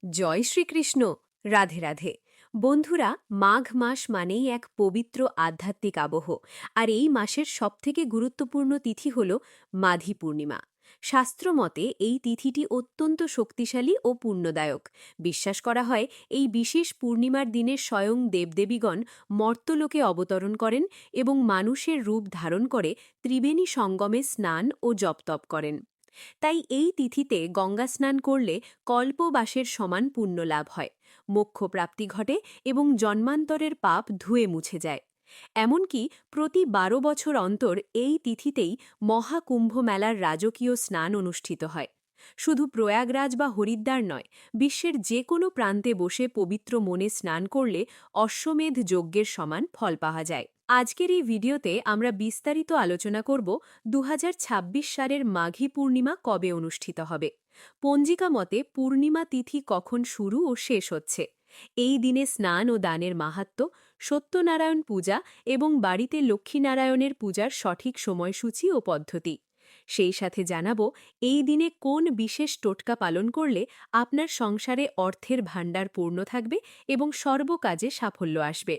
জয় শ্রীকৃষ্ণ। রাধে রাধে। বন্ধুরা, মাঘ মাস মানেই এক পবিত্র আধ্যাত্মিক আবহ। আর এই মাসের সবথেকে গুরুত্বপূর্ণ তিথি হল মাঘী পূর্ণিমা। শাস্ত্রমতে এই তিথিটি অত্যন্ত শক্তিশালী ও পুণ্যদায়ক। বিশ্বাস করা হয় এই বিশেষ পূর্ণিমার দিনে স্বয়ং দেবদেবীগণ মর্ত্যলোকে অবতরণ করেন এবং মানুষের রূপ ধারণ করে ত্রিবেণী সঙ্গমে স্নান ও জপতপ করেন। তাই এই তিথিতে গঙ্গা স্নান করলে কল্পবাসের সমান পুণ্য লাভ হয়, মোক্ষ প্রাপ্তি ঘটে এবং জন্মান্তরের পাপ ধুয়ে মুছে যায়। এমনকি প্রতি ১২ বছর অন্তর এই তিথিতেই মহাকুম্ভ মেলার রাজকীয় স্নান অনুষ্ঠিত হয়। শুধু প্রয়াগরাজ বা হরিদ্বার নয়, বিশ্বের যে কোনো প্রান্তে বসে পবিত্র মনে স্নান করলে অশ্বমেধ যজ্ঞের সমান ফল পাওয়া যায়। আজকের এই ভিডিওতে আমরা বিস্তারিত আলোচনা করব ২০২৬ সালের মাঘী পূর্ণিমা কবে অনুষ্ঠিত হবে, পঞ্জিকা মতে পূর্ণিমা তিথি কখন শুরু ও শেষ হচ্ছে, এই দিনে স্নান ও দানের মাহাত্ম্য, সত্যনারায়ণ পূজা এবং বাড়িতে লক্ষ্মীনারায়ণের পূজার সঠিক সময়সূচি ও পদ্ধতি। সেই সাথে জানাবো এই দিনে কোন বিশেষ টোটকা পালন করলে আপনার সংসারে অর্থের ভাণ্ডার পূর্ণ থাকবে এবং সর্বকাজে সাফল্য আসবে।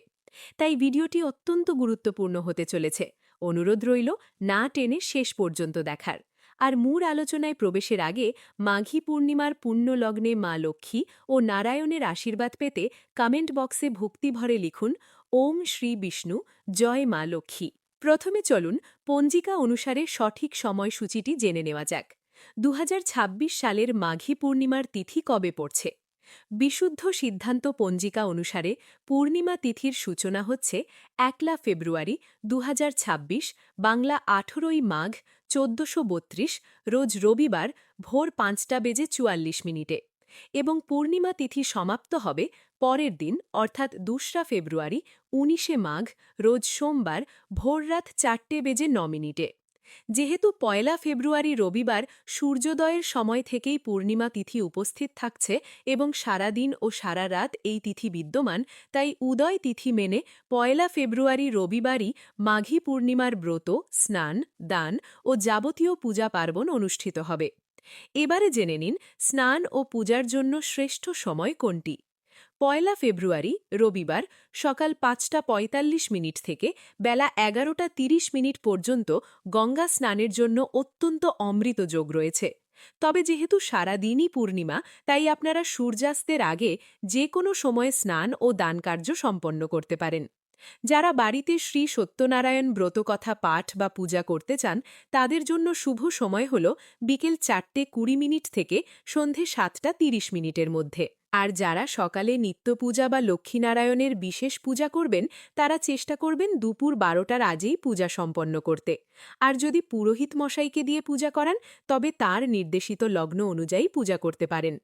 তাই ভিডিওটি অত্যন্ত গুরুত্বপূর্ণ হতে চলেছে। অনুরোধ রইল না টেনে শেষ পর্যন্ত দেখার। আর মূল আলোচনায় প্রবেশের আগে মাঘী পূর্ণিমার পুণ্যলগ্নে মা লক্ষ্মী ও নারায়ণের আশীর্বাদ পেতে কমেন্ট বক্সে ভক্তিভরে লিখুন ওম শ্রী বিষ্ণু, জয় মা লক্ষ্মী। প্রথমে চলুন পঞ্জিকা অনুসারে সঠিক সময়সূচিটি জেনে নেওয়া যাক। ২০২৬ সালের মাঘী পূর্ণিমার তিথি কবে পড়ছে? বিশুদ্ধ সিদ্ধান্ত পঞ্জিকা অনুসারে পূর্ণিমা তিথির সূচনা হচ্ছে ১ ফেব্রুয়ারি ২০২৬, বাংলা ১৮ই মাঘ ১৪৩২, রোজ রবিবার ভোর ৫টা বেজে ৪৪ মিনিটে এবং পূর্ণিমা তিথি সমাপ্ত হবে পরের দিন অর্থাৎ ২রা ফেব্রুয়ারি ১৯শে মাঘ, রোজ সোমবার ভোররাত ৪টে বেজে ৯ মিনিটে। যেহেতু ১ ফেব্রুয়ারি রবিবার সূর্যোদয়ের সময় থেকেই পূর্ণিমা তিথি উপস্থিত থাকছে এবং সারা দিন ও সারা রাত এই তিথি বিদ্যমান, তাই উদয় তিথি মেনে ১ ফেব্রুয়ারি রবিবারই মাঘী পূর্ণিমার ব্রত, স্নান, দান ও যাবতীয় পূজা পার্বণ অনুষ্ঠিত হবে। এবারে জেনে নিন স্নান ও পূজার জন্য শ্রেষ্ঠ সময় কোনটি। ১ ফেব্রুয়ারি রবিবার সকাল ৫টা ৪৫ মিনিট থেকে বেলা ১১টা ৩০ মিনিট পর্যন্ত গঙ্গা স্নানের জন্য অত্যন্ত অমৃত যোগ রয়েছে। তবে যেহেতু সারা দিনই পূর্ণিমা, তাই আপনারা সূর্যাস্তের আগে যে কোনো সময়ে স্নান ও দানকার্য সম্পন্ন করতে পারেন। যারা বাড়িতে শ্রী সত্যনারায়ণ ব্রতকথা পাঠ বা পূজা করতে চান, তাদের জন্য শুভ সময় হল বিকেল ৪টে ২০ মিনিট থেকে সন্ধে ৭টা ৩০ মিনিটের মধ্যে। আর যারা সকালে নিত্য পূজা বা লক্ষ্মীনারায়ণের বিশেষ পূজা করবেন, তারা চেষ্টা করবেন দুপুর ১২টার আগেই পূজা সম্পন্ন করতে। আর যদি পুরোহিত মশাইকে দিয়ে পূজা করান, তবে তার নির্দেশিত লগ্ন অনুযায়ী পূজা করতে পারেন।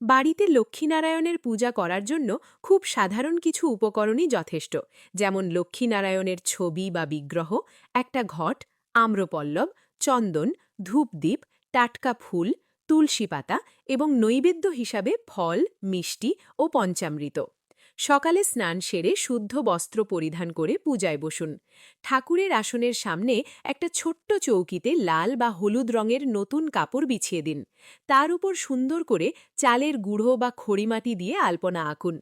বাড়িতে লক্ষ্মীনারায়ণের পূজা করার জন্য খুব সাধারণ কিছু উপকরণই যথেষ্ট, যেমন লক্ষ্মীনারায়ণের ছবি বা বিগ্রহ, একটা ঘট, আম্রপল্লব, চন্দন, ধূপদীপ, টাটকা ফুল, তুলসী পাতা এবং নৈবেদ্য হিসাবে ফল, মিষ্টি ও পঞ্চামৃত। সকালে স্নান সেরে শুদ্ধ বস্ত্র পরিধান করে পূজায় বসুন। ঠাকুরের আসনের সামনে একটা ছোট্ট চৌকিতে লাল বা হলুদ রঙের নতুন কাপড় বিছিয়ে দিন। তার উপর সুন্দর করে চালের গুঁড়ো বা খড়িমাটি দিয়ে আলপনা আঁকুন।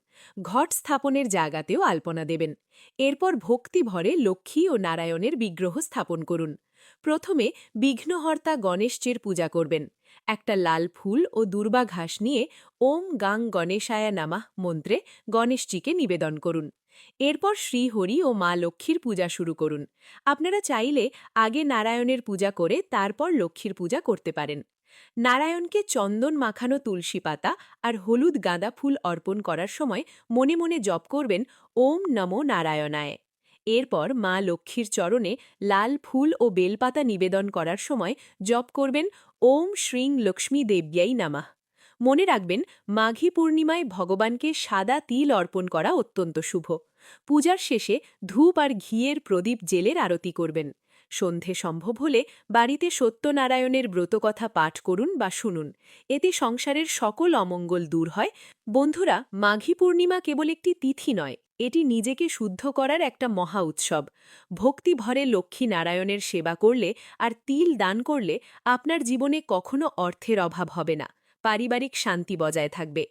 ঘট স্থাপনের জায়গাতেও আলপনা দেবেন। এরপর ভক্তি ভরে লক্ষ্মী ও নারায়ণের বিগ্রহ স্থাপন করুন। প্রথমে বিঘ্নহর্তা গণেশজির পূজা করবেন। একটা লাল ফুল ও দূর্বা ঘাস নিয়ে ওম গাং গণেশায়া নামাহ মন্ত্রে গণেশজিকে নিবেদন করুন। এরপর শ্রীহরি ও মা লক্ষ্মীর পূজা শুরু করুন। আপনারা চাইলে আগে নারায়ণের পূজা করে তারপর লক্ষ্মীর পূজা করতে পারেন। নারায়ণকে চন্দন মাখানো তুলসী পাতা আর হলুদ গাঁদা ফুল অর্পণ করার সময় মনে মনে জপ করবেন ওম নমো নারায়ণায়। এরপর মা লক্ষ্মীর চরণে লাল ফুল ও বেলপাতা নিবেদন করার সময় জপ করবেন ওম শ্রীং লক্ষ্মী দেব্যাই নমঃ। মনে রাখবেন, মাঘী পূর্ণিমায় ভগবানকে সাদা তিল অর্পণ করা অত্যন্ত শুভ। পূজার শেষে ধূপ আর ঘিয়ের প্রদীপ জেলের আরতি করবেন। সন্ধে সম্ভব হলে বাড়িতে সত্যনারায়ণের ব্রতকথা পাঠ করুন বা শুনুন। এতে সংসারের সকল অমঙ্গল দূর হয়। বন্ধুরা, মাঘী পূর্ণিমা কেবল একটি তিথি নয়, এটি নিজেকে শুদ্ধ করার একটা মহা উৎসব। ভক্তি ভরে লক্ষ্মী নারায়ণের সেবা করলে আর তিল দান করলে আপনার জীবনে কখনো অর্থের অভাব হবে না, পারিবারিক শান্তি বজায় থাকবে।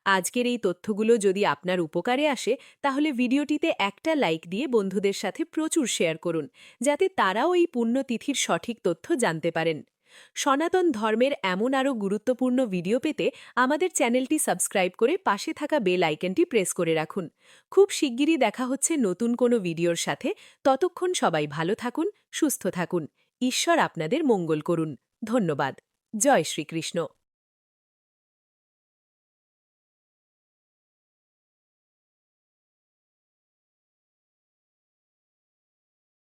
আজকের এই তথ্যগুলো যদি আপনার উপকারে আসে তাহলে ভিডিওটিতে একটা লাইক দিয়ে বন্ধুদের সাথে প্রচুর শেয়ার করুন, যাতে তারাও এই পুণ্যতিথির সঠিক তথ্য জানতে পারেন। সনাতন ধর্মের এমন আরও গুরুত্বপূর্ণ ভিডিও পেতে আমাদের চ্যানেলটি সাবস্ক্রাইব করে পাশে থাকা বেল আইকনটি প্রেস করে রাখুন। খুব শিগগিরই দেখা হচ্ছে নতুন কোনো ভিডিওর সাথে। ততক্ষণ সবাই ভালো থাকুন, সুস্থ থাকুন। ঈশ্বর আপনাদের মঙ্গল করুন। ধন্যবাদ। জয় শ্রীকৃষ্ণ।